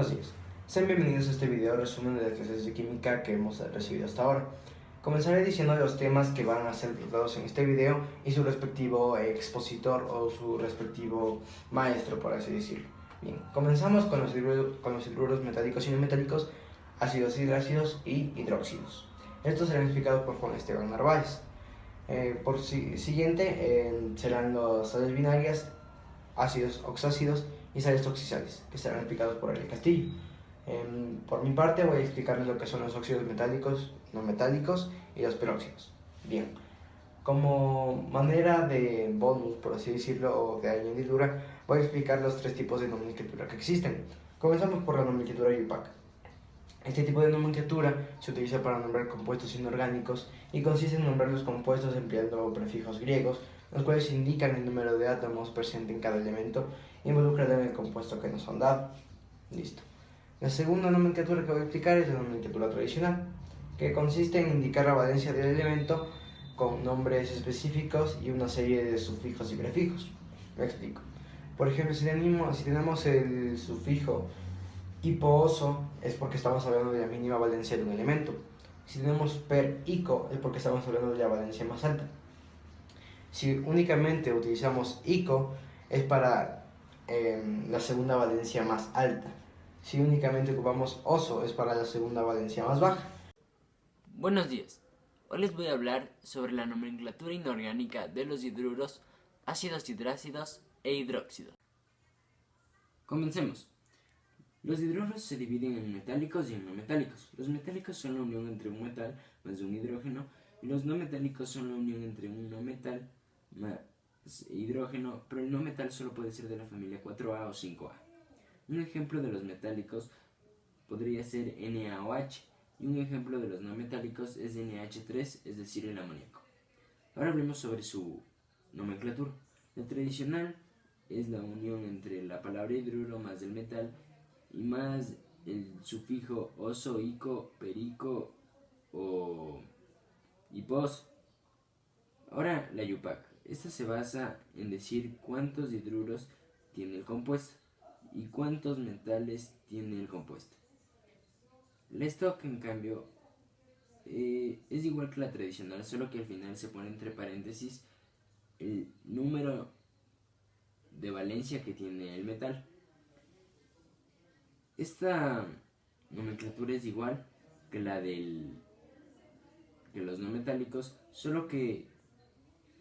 Buenos días, sean bienvenidos a este video resumen de las clases de química que hemos recibido hasta ahora. Comenzaré diciendo los temas que van a ser tratados en este video y su respectivo expositor o su respectivo maestro, por así decirlo. Bien, comenzamos con los hidruros metálicos y no metálicos, ácidos hidrácidos y hidróxidos. Estos serán explicados por Juan Esteban Narváez. Siguiente serán las sales binarias, ácidos oxácidos y sales toxisales, que serán explicados por el Castillo. Por mi parte voy a explicarles lo que son los óxidos metálicos, no metálicos y los peróxidos. Bien, como manera de bonus, por así decirlo, o de añadidura, voy a explicar los tres tipos de nomenclatura que existen. Comenzamos por la nomenclatura IUPAC. Este tipo de nomenclatura se utiliza para nombrar compuestos inorgánicos y consiste en nombrar los compuestos empleando prefijos griegos, los cuales indican el número de átomos presente en cada elemento involucrado en el compuesto que nos han dado. Listo. La segunda nomenclatura que voy a explicar es la nomenclatura tradicional, que consiste en indicar la valencia del elemento con nombres específicos y una serie de sufijos y prefijos. Me explico. Por ejemplo, si tenemos el sufijo hiposo es porque estamos hablando de la mínima valencia de un elemento. Si tenemos per ico es porque estamos hablando de la valencia más alta. Si únicamente utilizamos ico es para la segunda valencia más alta. Si únicamente ocupamos oso es para la segunda valencia más baja. Buenos días. Hoy les voy a hablar sobre la nomenclatura inorgánica de los hidruros, ácidos hidrácidos e hidróxidos. Comencemos. Los hidruros se dividen en metálicos y en no metálicos. Los metálicos son la unión entre un metal más un hidrógeno y los no metálicos son la unión entre un no metal más hidrógeno, pero el no metal solo puede ser de la familia 4A o 5A. Un ejemplo de los metálicos podría ser NaOH y un ejemplo de los no metálicos es NH3, es decir, el amoníaco. Ahora hablemos sobre su nomenclatura. La tradicional es la unión entre la palabra hidruro más el metal y más el sufijo oso, ico, perico o hipos. Ahora la IUPAC. Esta se basa en decir cuántos hidruros tiene el compuesto y cuántos metales tiene el compuesto. La stock, en cambio, es igual que la tradicional, solo que al final se pone entre paréntesis el número de valencia que tiene el metal. Esta nomenclatura es igual que la de los no metálicos, solo que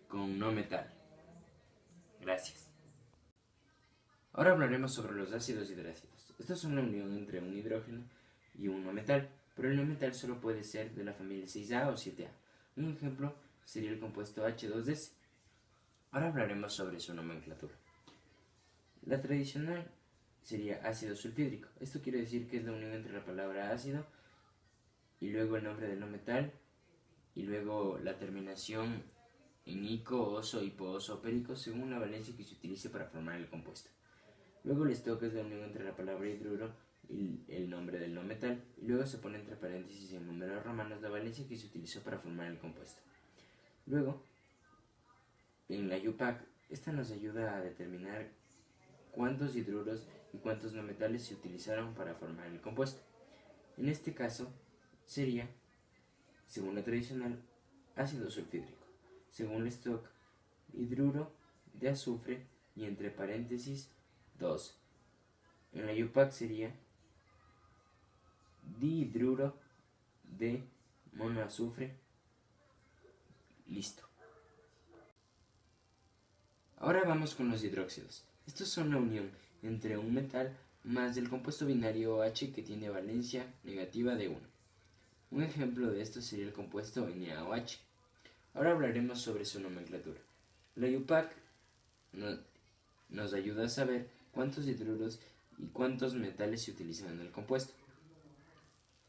con no metal. Gracias. Ahora hablaremos sobre los ácidos hidrácidos. Estos son la unión entre un hidrógeno y un no metal, pero el no metal solo puede ser de la familia 6A o 7A. Un ejemplo sería el compuesto H2S. Ahora hablaremos sobre su nomenclatura. La tradicional sería ácido sulfídrico. Esto quiere decir que es la unión entre la palabra ácido y luego el nombre del no metal y luego la terminación en ico, oso, hiposo o perico según la valencia que se utilice para formar el compuesto. Luego el stock es la unión entre la palabra hidruro y el nombre del no metal y luego se pone entre paréntesis en números romanos la valencia que se utilizó para formar el compuesto. Luego, en la IUPAC, esta nos ayuda a determinar cuántos hidruros y cuántos no metales se utilizaron para formar el compuesto. En este caso sería, según la tradicional, ácido sulfídrico, según el stock, hidruro de azufre y entre paréntesis 2. En la IUPAC sería dihidruro de monoazufre. Listo. Ahora vamos con los hidróxidos. Estos son la unión entre un metal más el compuesto binario OH que tiene valencia negativa de 1. Un ejemplo de esto sería el compuesto NaOH. Ahora hablaremos sobre su nomenclatura. La IUPAC nos ayuda a saber cuántos hidruros y cuántos metales se utilizan en el compuesto.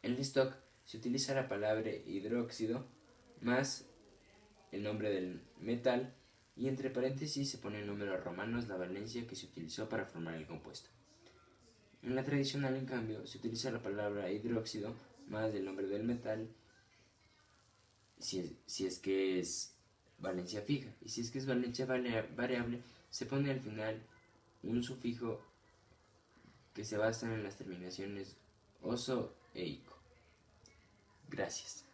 En el stock se utiliza la palabra hidróxido más el nombre del metal y entre paréntesis se pone en números romanos la valencia que se utilizó para formar el compuesto. En la tradicional, en cambio, se utiliza la palabra hidróxido más el nombre del metal si es que es valencia fija, y si es que es valencia variable se pone al final un sufijo que se basan en las terminaciones oso e ico. Gracias.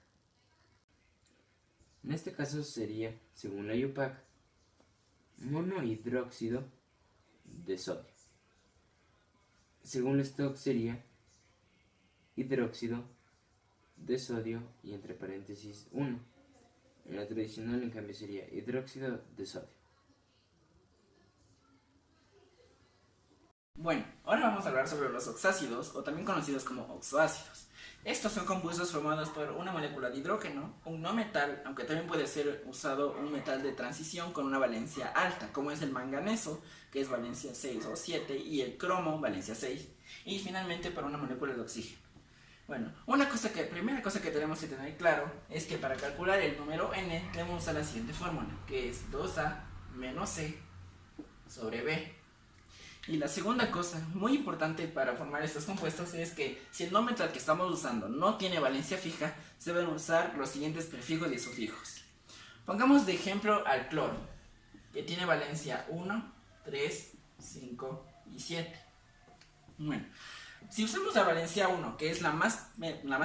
En este caso sería, según la IUPAC, monohidróxido de sodio. Según la STOCK sería hidróxido de sodio y entre paréntesis 1. En la tradicional, en cambio, sería hidróxido de sodio. Bueno, ahora vamos a hablar sobre los oxácidos, o también conocidos como oxoácidos. Estos son compuestos formados por una molécula de hidrógeno, un no metal, aunque también puede ser usado un metal de transición con una valencia alta, como es el manganeso, que es valencia 6 o 7, y el cromo, valencia 6, y finalmente por una molécula de oxígeno. Bueno, primera cosa que tenemos que tener claro es que para calcular el número n debemos usar la siguiente fórmula, que es 2a menos c sobre b. Y la segunda cosa muy importante para formar estos compuestos es que si el no metal que estamos usando no tiene valencia fija, se deben usar los siguientes prefijos y sufijos. Pongamos de ejemplo al cloro, que tiene valencia 1, 3, 5 y 7. Bueno, si usamos la valencia 1, que es la más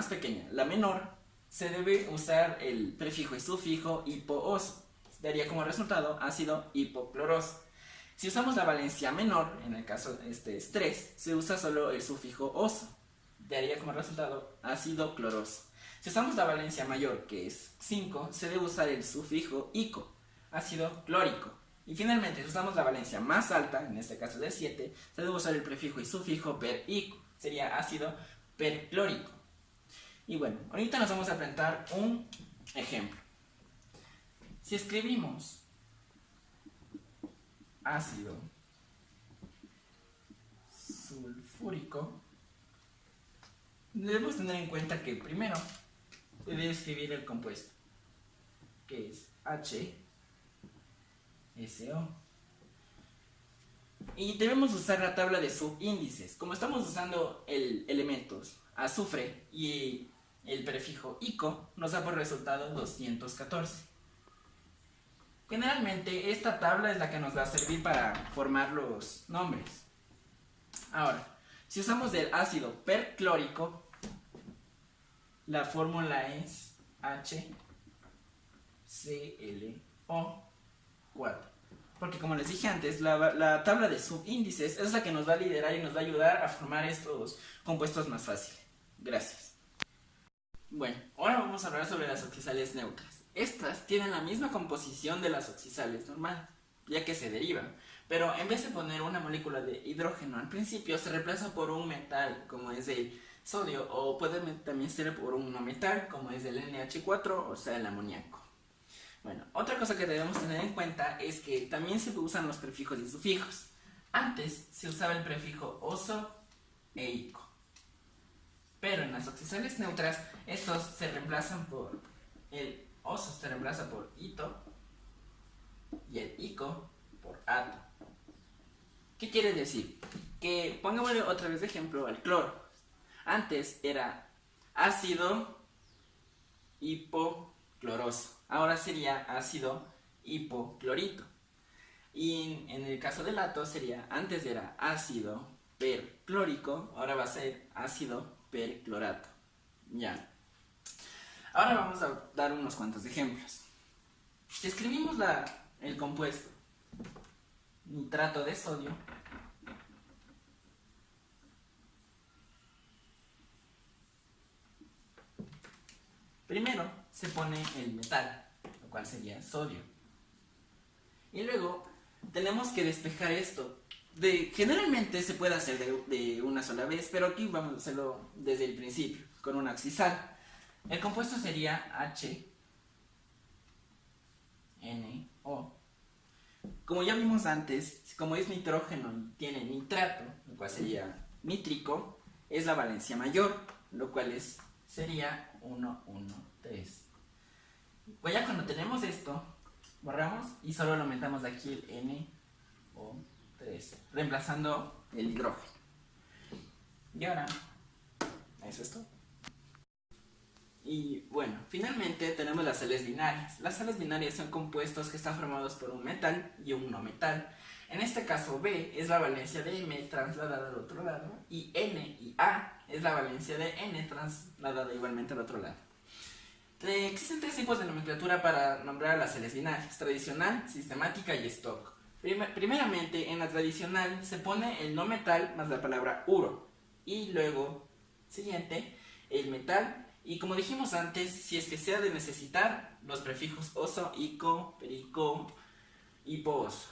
pequeña, la menor, se debe usar el prefijo y sufijo hipooso. Daría como resultado ácido hipocloroso. Si usamos la valencia menor, en el caso este es 3, se usa solo el sufijo oso. Daría como resultado ácido cloroso. Si usamos la valencia mayor, que es 5, se debe usar el sufijo ico, ácido clórico. Y finalmente, si usamos la valencia más alta, en este caso del 7, se debe usar el prefijo y sufijo perico, sería ácido perclórico. Y bueno, ahorita nos vamos a presentar un ejemplo. Si escribimos ácido sulfúrico, debemos tener en cuenta que primero se debe escribir el compuesto, que es HSO. Y debemos usar la tabla de subíndices. Como estamos usando elementos azufre y el prefijo ico, nos da por resultado 214. Generalmente esta tabla es la que nos va a servir para formar los nombres. Ahora, si usamos el ácido perclórico, la fórmula es HClO4. Porque como les dije antes, la tabla de subíndices es la que nos va a liderar y nos va a ayudar a formar estos compuestos más fácil. Gracias. Bueno, ahora vamos a hablar sobre las oxidales neutras. Estas tienen la misma composición de las oxidales normales, ya que se derivan, pero en vez de poner una molécula de hidrógeno al principio, se reemplaza por un metal, como es el sodio, o puede también ser por un no metal, como es el NH4, o sea, el amoníaco. Bueno, otra cosa que debemos tener en cuenta es que también se usan los prefijos y sufijos. Antes se usaba el prefijo oso e ico, pero en las oxidales neutras, estos se reemplazan por el oso se reemplaza por ito y el ico por ato. ¿Qué quiere decir? Que pongámosle otra vez de ejemplo al cloro. Antes era ácido hipocloroso, ahora sería ácido hipoclorito. Y en el caso del ato sería, antes era ácido perclórico, ahora va a ser ácido perclorato. Ya. Ahora vamos a dar unos cuantos ejemplos. Si escribimos el compuesto nitrato de sodio, primero se pone el metal, lo cual sería sodio. Y luego tenemos que despejar esto. Generalmente se puede hacer de una sola vez, pero aquí vamos a hacerlo desde el principio, con una oxidal. El compuesto sería HNO. Como ya vimos antes, como es nitrógeno y tiene nitrato, lo cual sería nítrico, es la valencia mayor, lo cual sería 113. Pues ya cuando tenemos esto, borramos y solo le aumentamos de aquí el NO3, reemplazando el hidrógeno. Y ahora, eso es todo. Y bueno, finalmente tenemos las sales binarias. Las sales binarias son compuestos que están formados por un metal y un no metal. En este caso B es la valencia de M trasladada al otro lado y N y A es la valencia de N trasladada igualmente al otro lado. Existen tres tipos de nomenclatura para nombrar las sales binarias: tradicional, sistemática y stock. Primeramente, en la tradicional se pone el no metal más la palabra uro y luego, siguiente, el metal, y como dijimos antes, si es que se ha de necesitar, los prefijos oso, ico, perico y pooso.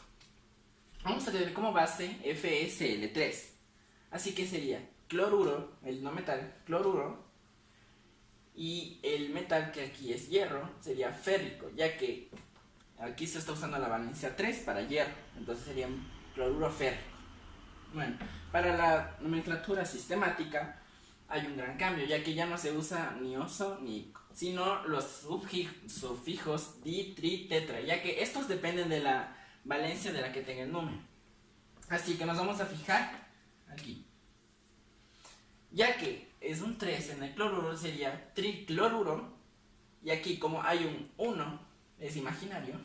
Vamos a tener como base FeSL3, así que sería cloruro, el no metal, cloruro, y el metal que aquí es hierro sería férrico, ya que aquí se está usando la valencia 3 para hierro, entonces sería cloruro férrico. Bueno, para la nomenclatura sistemática hay un gran cambio, ya que ya no se usa ni oso ni ico, sino los sufijos di, tri, tetra, ya que estos dependen de la valencia de la que tenga el número. Así que nos vamos a fijar aquí. Ya que es un 3 en el cloruro, sería tricloruro, y aquí como hay un 1, es imaginario,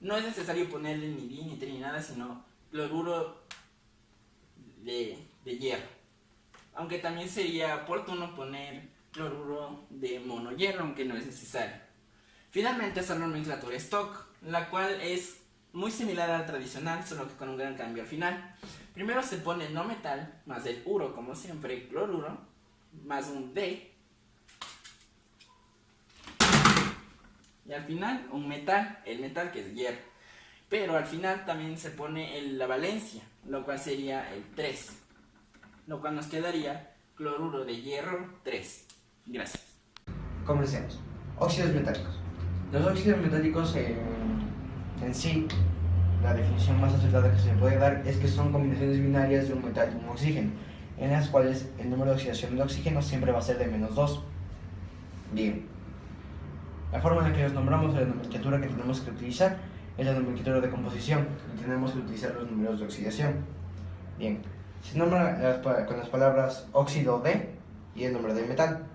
no es necesario ponerle ni di, ni tri, ni nada, sino cloruro de hierro. Aunque también sería oportuno poner cloruro de monohierro, aunque no es necesario. Finalmente está la nomenclatura stock, la cual es muy similar a la tradicional, solo que con un gran cambio al final. Primero se pone el no metal, más el uro, como siempre, cloruro, más un D. Y al final un metal, el metal que es hierro. Pero al final también se pone la valencia, lo cual sería el 3. Lo cual nos quedaría cloruro de hierro 3. Gracias. Comencemos. Óxidos metálicos. Los óxidos metálicos en sí, la definición más acertada que se le puede dar es que son combinaciones binarias de un metal y un oxígeno, en las cuales el número de oxidación del oxígeno siempre va a ser de -2. Bien, la forma en la que los nombramos, la nomenclatura que tenemos que utilizar, es la nomenclatura de composición, y tenemos que utilizar los números de oxidación. Bien, se nombra con las palabras óxido de y el nombre del metal.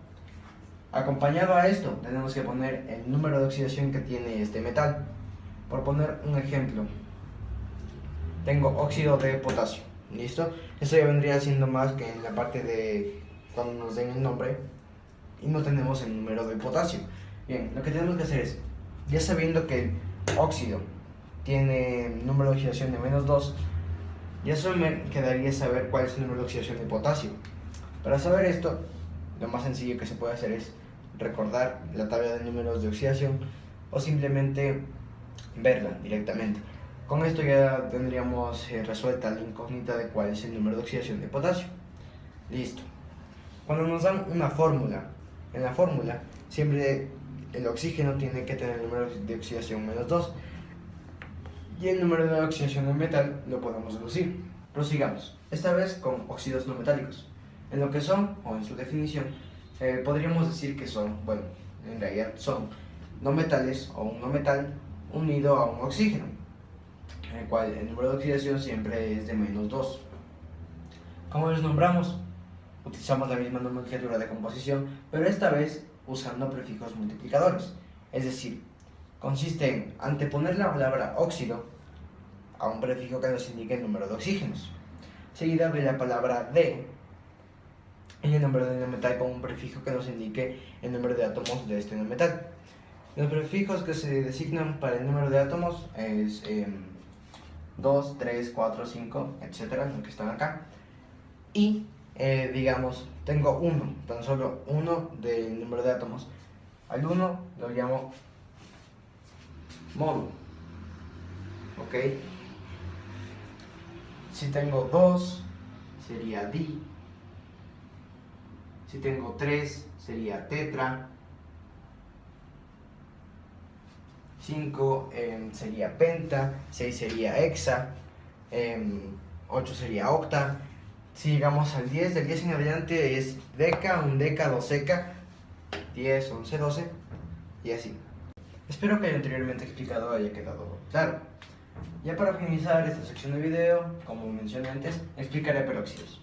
Acompañado a esto, tenemos que poner el número de oxidación que tiene este metal. Por poner un ejemplo, tengo óxido de potasio, ¿listo? Esto ya vendría siendo más que en la parte de cuando nos den el nombre y no tenemos el número de potasio. Bien, lo que tenemos que hacer es, ya sabiendo que el óxido tiene número de oxidación de -2, ya solo me quedaría saber cuál es el número de oxidación de potasio. Para saber esto, lo más sencillo que se puede hacer es recordar la tabla de números de oxidación o simplemente verla directamente. Con esto ya tendríamos resuelta la incógnita de cuál es el número de oxidación de potasio. Listo. Cuando nos dan una fórmula, en la fórmula siempre el oxígeno tiene que tener el número de oxidación -2 y el número de oxidación del metal lo podemos deducir. Prosigamos, esta vez con óxidos no metálicos. En lo que son, o en su definición, podríamos decir que son, bueno, en realidad son no metales o un no metal unido a un oxígeno, en el cual el número de oxidación siempre es de -2. ¿Cómo los nombramos? Utilizamos la misma nomenclatura de composición, pero esta vez usando prefijos multiplicadores. Es decir, consiste en anteponer la palabra óxido a un prefijo que nos indique el número de oxígenos, seguida de la palabra de y el nombre del metal con un prefijo que nos indique el número de átomos de este metal. Los prefijos que se designan para el número de átomos es 2, 3, 4, 5, etcétera, los que están acá. Y digamos, tengo uno, tan solo uno del número de átomos. Al 1 lo llamo módulo, ¿ok? Si tengo 2, sería di. Si tengo 3, sería tetra. 5 sería penta. 6 sería hexa. 8 sería octa. Si llegamos al 10, del 10 en adelante es deca, undeca, doceca, 10, 11, 12 y así. Espero que lo anteriormente explicado haya quedado claro. Ya para finalizar esta sección de video, como mencioné antes, explicaré peróxidos.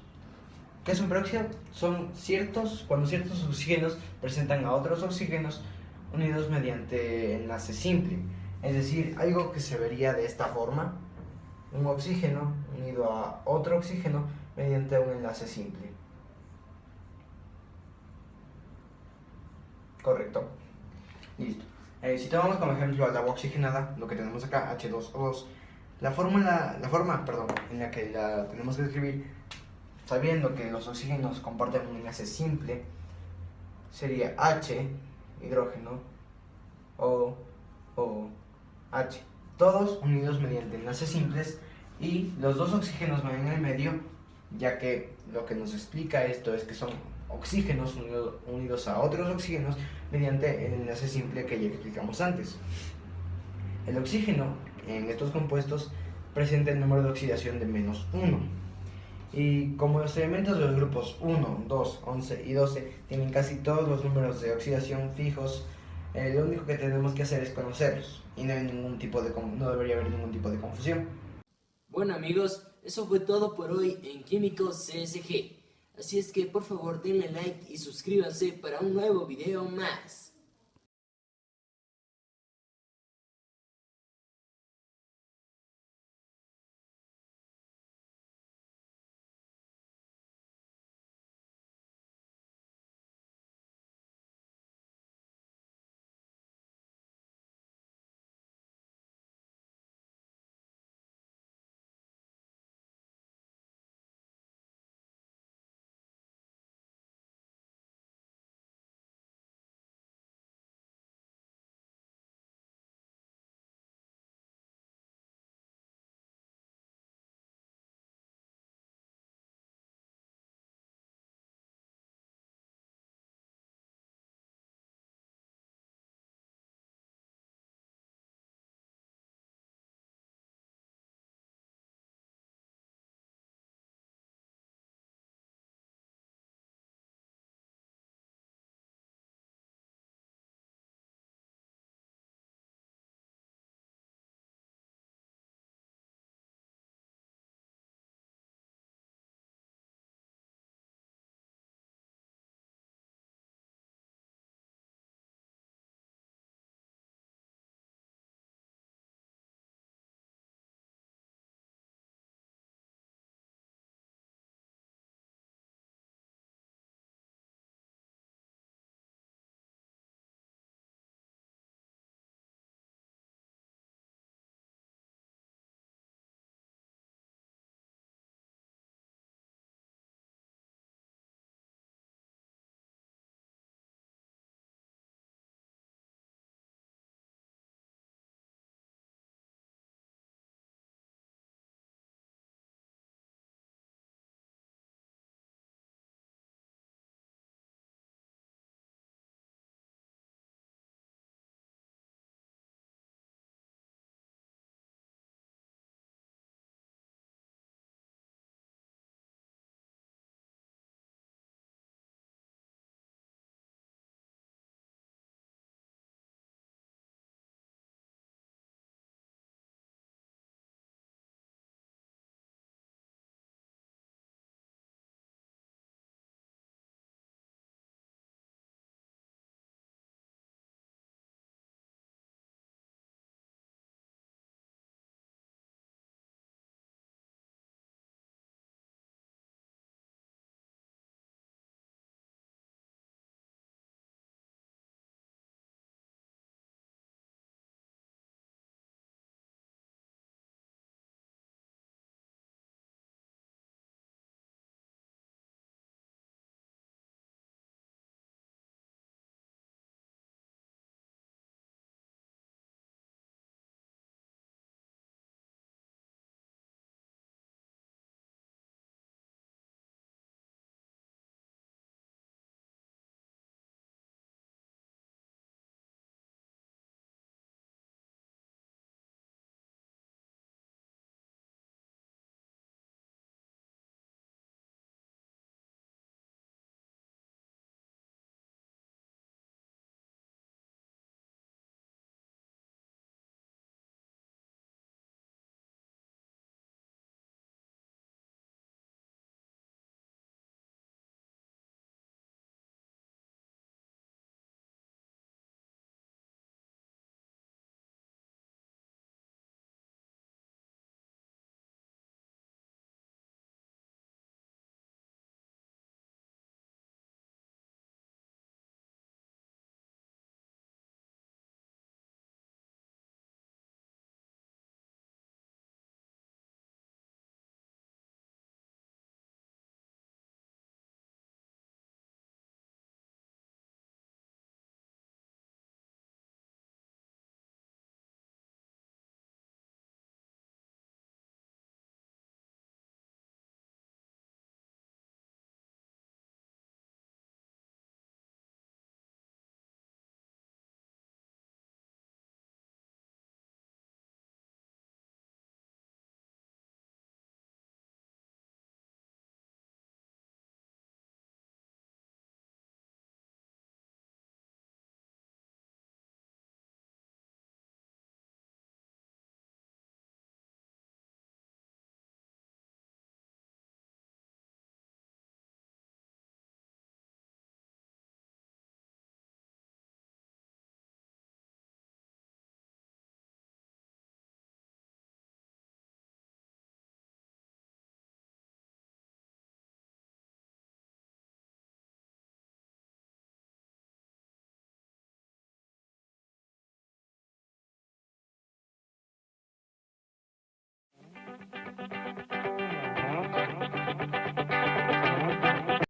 ¿Qué es un peróxido? Son cuando ciertos oxígenos presentan a otros oxígenos unidos mediante enlace simple. Es decir, algo que se vería de esta forma, un oxígeno unido a otro oxígeno mediante un enlace simple. Correcto. Listo. Si tomamos como ejemplo al agua oxigenada, lo que tenemos acá, H2O2, la forma en la que la tenemos que escribir, sabiendo que los oxígenos comparten un enlace simple, sería H, hidrógeno, O, H, todos unidos mediante enlaces simples, y los dos oxígenos van en el medio, ya que lo que nos explica esto es que son oxígenos unidos a otros oxígenos mediante el enlace simple que ya explicamos antes. El oxígeno en estos compuestos presenta el número de oxidación de -1. Y como los elementos de los grupos 1, 2, 11 y 12 tienen casi todos los números de oxidación fijos, lo único que tenemos que hacer es conocerlos y no debería haber ningún tipo de confusión. Bueno amigos, eso fue todo por hoy en Químicos CSG. Así es que por favor denle like y suscríbanse para un nuevo video más.